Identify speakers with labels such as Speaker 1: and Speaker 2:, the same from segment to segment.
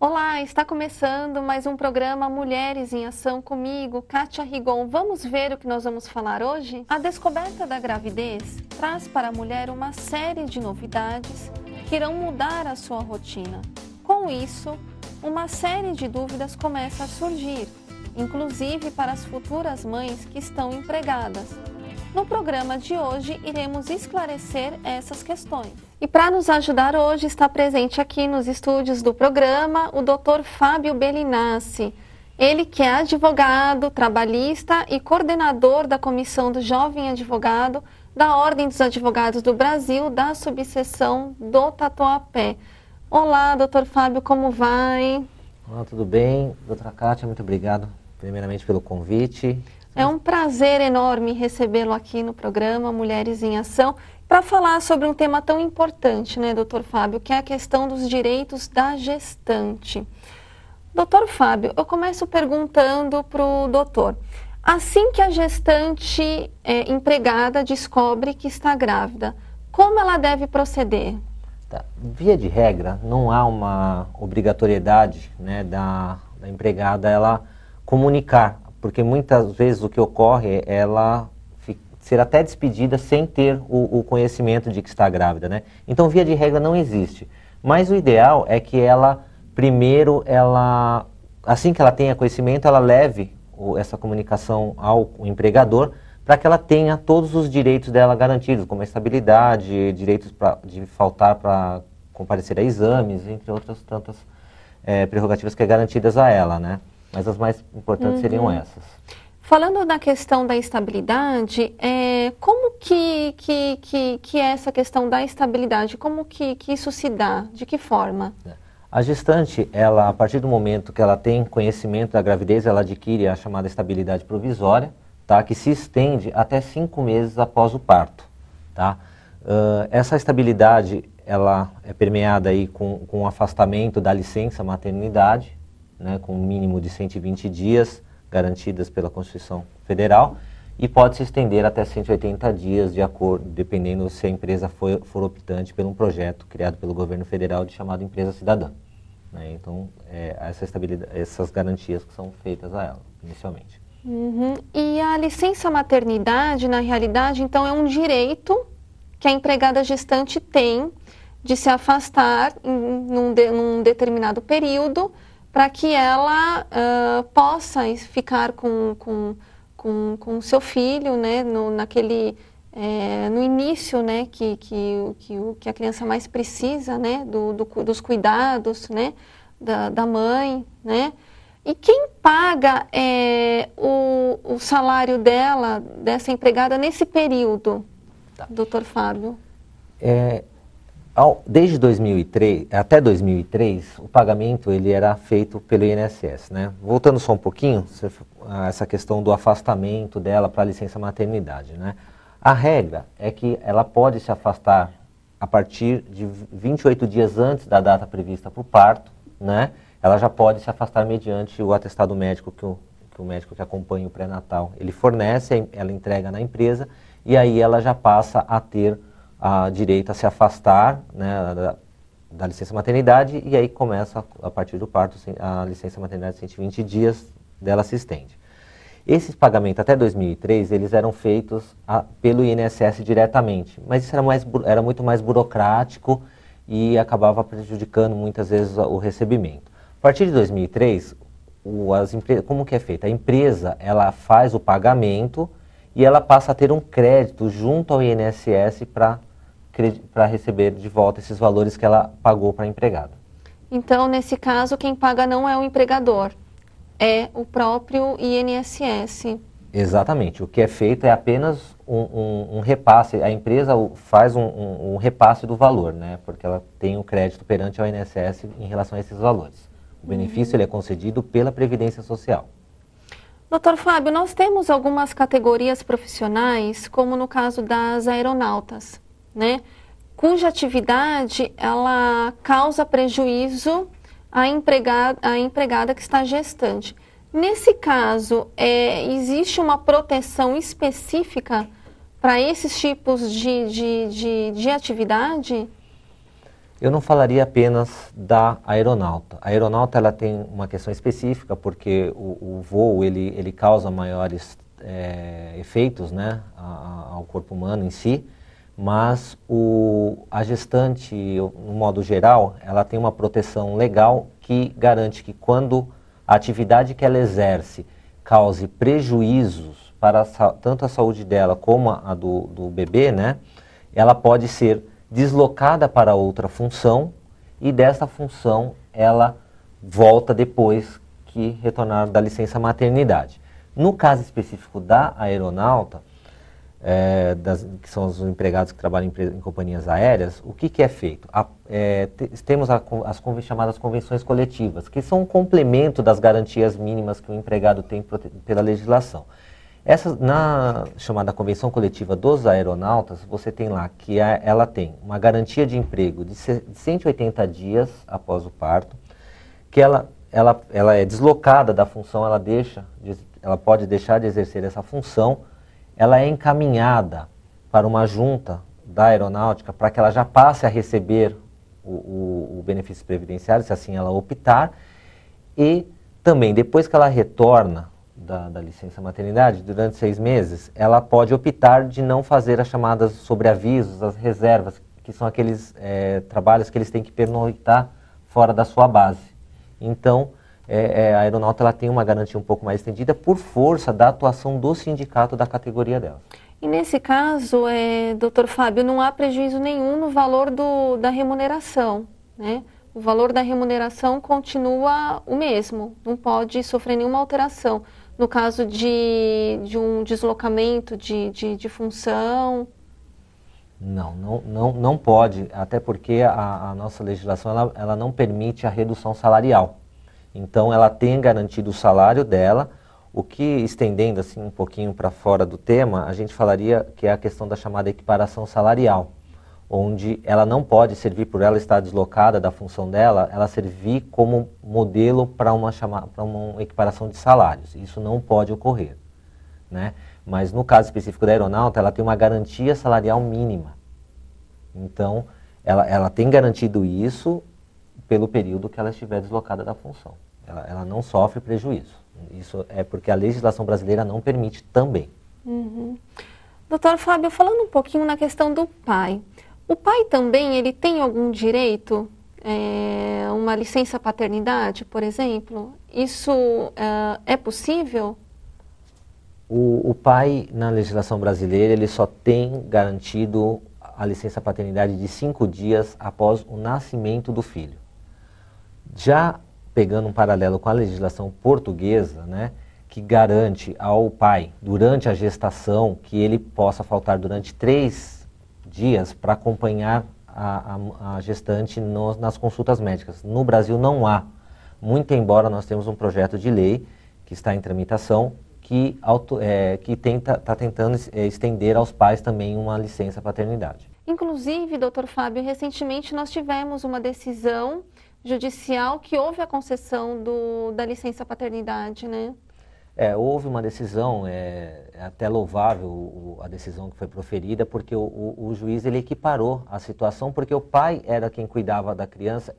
Speaker 1: Olá, está começando mais um programa Mulheres em Ação comigo, Kátia Rigon. Vamos ver o que nós vamos falar hoje? A descoberta da gravidez traz para a mulher uma série de novidades que irão mudar a sua rotina. Com isso, uma série de dúvidas começa a surgir, inclusive para as futuras mães que estão empregadas. No programa de hoje, iremos esclarecer essas questões. E para nos ajudar hoje, está presente aqui nos estúdios do programa o Dr. Fábio Bellinassi. Ele que é advogado, trabalhista e coordenador da Comissão do Jovem Advogado da Ordem dos Advogados do Brasil, da subseção do Tatuapé. Olá, Dr. Fábio, como vai?
Speaker 2: Olá, tudo bem? Doutora Kátia, muito obrigado, primeiramente, pelo convite.
Speaker 1: É um prazer enorme recebê-lo aqui no programa Mulheres em Ação para falar sobre um tema tão importante, né, doutor Fábio, que é a questão dos direitos da gestante. Doutor Fábio, eu começo perguntando para o doutor. Assim que a gestante empregada descobre que está grávida, como ela deve proceder?
Speaker 2: Tá. Via de regra, não há uma obrigatoriedade, né, da empregada ela comunicar, porque muitas vezes o que ocorre é ela ser até despedida sem ter o conhecimento de que está grávida, né? Então, via de regra, não existe. Mas o ideal é que ela, primeiro, assim que ela tenha conhecimento, ela leve essa comunicação ao empregador para que ela tenha todos os direitos dela garantidos, como a estabilidade, direitos de faltar para comparecer a exames, entre outras tantas prerrogativas que é garantidas a ela, né? Mas as mais importantes seriam essas.
Speaker 1: Falando da questão da estabilidade, como que é essa questão da estabilidade? Como que isso se dá? De que forma?
Speaker 2: A gestante, ela, a partir do momento que ela tem conhecimento da gravidez, ela adquire a chamada estabilidade provisória, tá? Que se estende até 5 meses após o parto. Tá? Essa estabilidade ela é permeada aí com o afastamento da licença maternidade, né, com um mínimo de 120 dias garantidas pela Constituição Federal e pode se estender até 180 dias, de acordo, dependendo se a empresa for optante por um projeto criado pelo governo federal chamado Empresa Cidadã. Né? Então, essas garantias que são feitas a ela, inicialmente.
Speaker 1: E a licença maternidade, na realidade, então é um direito que a empregada gestante tem de se afastar num determinado período para que ela possa ficar com o seu filho, né, no início, né, que a criança mais precisa, né, dos cuidados, né, da mãe, né? E quem paga o salário dessa empregada nesse período, tá, doutor Fábio?
Speaker 2: Desde 2003, até 2003, o pagamento ele era feito pelo INSS, né? Voltando só um pouquinho, essa questão do afastamento dela para a licença maternidade, né? A regra é que ela pode se afastar a partir de 28 dias antes da data prevista para o parto, né? Ela já pode se afastar mediante o atestado médico que o médico que acompanha o pré-natal, ele fornece, ela entrega na empresa e aí ela já passa a ter direito a se afastar, né, da licença maternidade e aí começa, a partir do parto, a licença maternidade de 120 dias dela se estende. Esses pagamentos até 2003, eles eram feitos pelo INSS diretamente, mas isso era muito mais burocrático e acabava prejudicando muitas vezes o recebimento. A partir de 2003, como que é feito? A empresa ela faz o pagamento e ela passa a ter um crédito junto ao INSS para receber de volta esses valores que ela pagou para a empregada.
Speaker 1: Então, nesse caso, quem paga não é o empregador, é o próprio INSS.
Speaker 2: Exatamente. O que é feito é apenas um repasse. A empresa faz um repasse do valor, né? Porque ela tem o crédito perante ao INSS em relação a esses valores. O benefício ele é concedido pela Previdência Social.
Speaker 1: Doutor Fábio, nós temos algumas categorias profissionais, como no caso das aeronautas, né, cuja atividade ela causa prejuízo à empregada que está gestante. Nesse caso, existe uma proteção específica para esses tipos de atividade?
Speaker 2: Eu não falaria apenas da aeronauta. A aeronauta ela tem uma questão específica, porque o voo ele causa maiores efeitos, né, ao corpo humano em si, mas a gestante, no modo geral, ela tem uma proteção legal que garante que quando a atividade que ela exerce cause prejuízos para tanto a saúde dela como a do bebê, né, ela pode ser deslocada para outra função e dessa função ela volta depois que retornar da licença maternidade. No caso específico da aeronauta, que são os empregados que trabalham em companhias aéreas, o que é feito? Temos as chamadas convenções coletivas, que são um complemento das garantias mínimas que o empregado tem pela legislação. Na chamada convenção coletiva dos aeronautas, você tem lá que ela tem uma garantia de emprego de 180 dias após o parto, que ela é deslocada da função, ela pode deixar de exercer essa função, ela é encaminhada para uma junta da aeronáutica para que ela já passe a receber o benefício previdenciário, se assim ela optar, e também depois que ela retorna da licença maternidade, durante 6 meses, ela pode optar de não fazer as chamadas sobreavisos, as reservas, que são aqueles trabalhos que eles têm que pernoitar fora da sua base. Então, a aeronauta ela tem uma garantia um pouco mais estendida por força da atuação do sindicato da categoria dela.
Speaker 1: E nesse caso, doutor Fábio, não há prejuízo nenhum no valor da remuneração, né? O valor da remuneração continua o mesmo, não pode sofrer nenhuma alteração. No caso de um deslocamento de função?
Speaker 2: Não pode, até porque a nossa legislação ela não permite a redução salarial. Então ela tem garantido o salário dela, o que, estendendo assim um pouquinho para fora do tema, a gente falaria que é a questão da chamada equiparação salarial, onde ela não pode servir, por ela estar deslocada da função dela, ela servir como modelo para uma equiparação de salários. Isso não pode ocorrer, né? Mas no caso específico da aeronauta, ela tem uma garantia salarial mínima. Então, ela tem garantido isso pelo período que ela estiver deslocada da função. Ela não sofre prejuízo. Isso é porque a legislação brasileira não permite também.
Speaker 1: Uhum. Doutor Fábio, falando um pouquinho na questão do pai. O pai também, ele tem algum direito, uma licença paternidade, por exemplo? Isso é possível?
Speaker 2: O pai, na legislação brasileira, ele só tem garantido a licença paternidade de 5 dias após o nascimento do filho. Já pegando um paralelo com a legislação portuguesa, né, que garante ao pai, durante a gestação, que ele possa faltar durante 3 dias para acompanhar a gestante nas consultas médicas. No Brasil não há, muito embora nós temos um projeto de lei que está em tramitação, que está tentando estender aos pais também uma licença paternidade.
Speaker 1: Inclusive, doutor Fábio, recentemente nós tivemos uma decisão judicial que houve a concessão da licença paternidade, né?
Speaker 2: Houve uma decisão, é até louvável a decisão que foi proferida, porque o juiz ele equiparou a situação, porque o pai era quem cuidava da criança,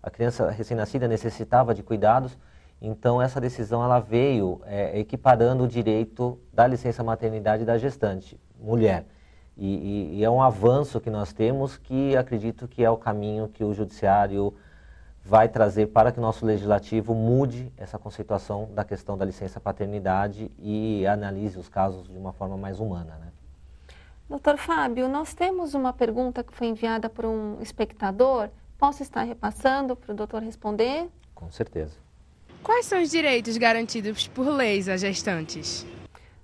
Speaker 2: a criança recém-nascida necessitava de cuidados, então essa decisão ela veio equiparando o direito da licença maternidade da gestante, mulher. E é um avanço que nós temos que acredito que é o caminho que o judiciário vai trazer para que o nosso legislativo mude essa conceituação da questão da licença paternidade e analise os casos de uma forma mais humana, né?
Speaker 1: Doutor Fábio, nós temos uma pergunta que foi enviada por um espectador. Posso estar repassando para o doutor responder?
Speaker 2: Com certeza.
Speaker 3: Quais são os direitos garantidos por leis às gestantes?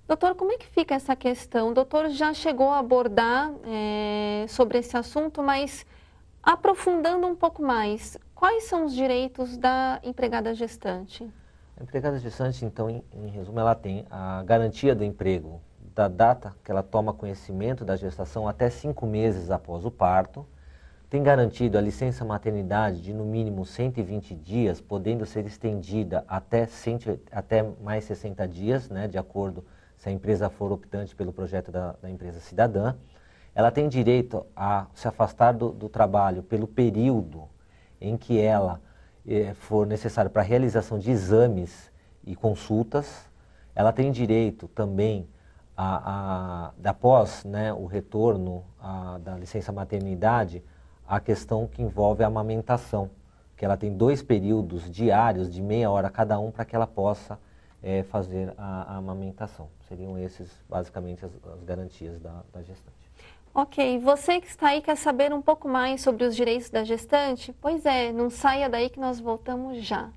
Speaker 1: Doutor, como é que fica essa questão? O doutor já chegou a abordar sobre esse assunto, mas aprofundando um pouco mais, quais são os direitos da empregada gestante?
Speaker 2: A empregada gestante, então, em resumo, ela tem a garantia do emprego da data que ela toma conhecimento da gestação até 5 meses após o parto, tem garantido a licença maternidade de no mínimo 120 dias, podendo ser estendida até mais 60 dias, né, de acordo se a empresa for optante pelo projeto da empresa cidadã. ela tem direito a se afastar do trabalho pelo período em que ela for necessário para a realização de exames e consultas. Ela tem direito também, após, né, o retorno da licença maternidade, a questão que envolve a amamentação, que ela tem 2 períodos diários de meia hora cada um para que ela possa fazer a amamentação. Seriam esses, basicamente, as garantias da gestante.
Speaker 1: Ok, você que está aí quer saber um pouco mais sobre os direitos da gestante? Pois é, não saia daí que nós voltamos já.